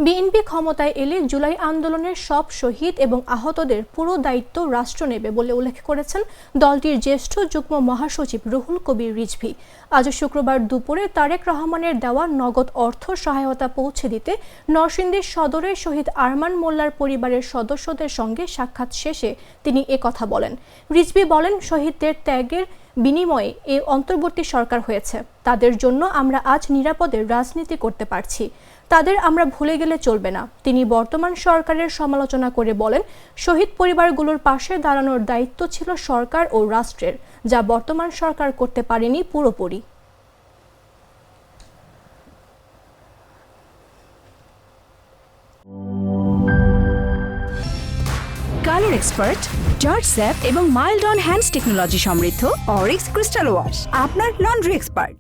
BNP ক্ষমতায় এলে জুলাই আন্দোলনের সব শহীদ এবং আহতদের পুরো দায়িত্ব রাষ্ট্র নেবে বলে উল্লেখ করেছেন দলটির জ্যেষ্ঠ যুগ্ম মহাসচিব রুহুল কবির রিজভী। আজ শুক্রবার দুপুরে তারেক রহমানের দেওয়া নগদ অর্থ সহায়তা পৌঁছে দিতে নরসিংদী সদরের শহীদ আরমান মোল্লার পরিবারের সদস্যদের সঙ্গে সাক্ষাৎ শেষে তিনি একথা বলেন। রিজভী বলেন, শহীদদের ত্যাগের বিনিময়ে এ অন্তর্বর্তী সরকার হয়েছে। তাদের জন্য আমরা আজ নিরাপদে রাজনীতি করতে পারছি। তাদের আমরা ভুলে গেলে চলবে না। তিনি বর্তমান সরকারের সমালোচনা করে বলেন, শহীদ পরিবারগুলোর পাশে দাঁড়ানোর দায়িত্ব ছিল সরকার ও রাষ্ট্রের, যা বর্তমান সরকার করতে পারেনি পুরোপুরি। কালার এক্সপার্ট, জর্জ স্যাপ এবং মাইল্ড অন হ্যান্ডস টেকনোলজি সমৃদ্ধ অরিক্স ক্রিস্টাল ওয়াশ আপনার লন্ড্রি এক্সপার্ট।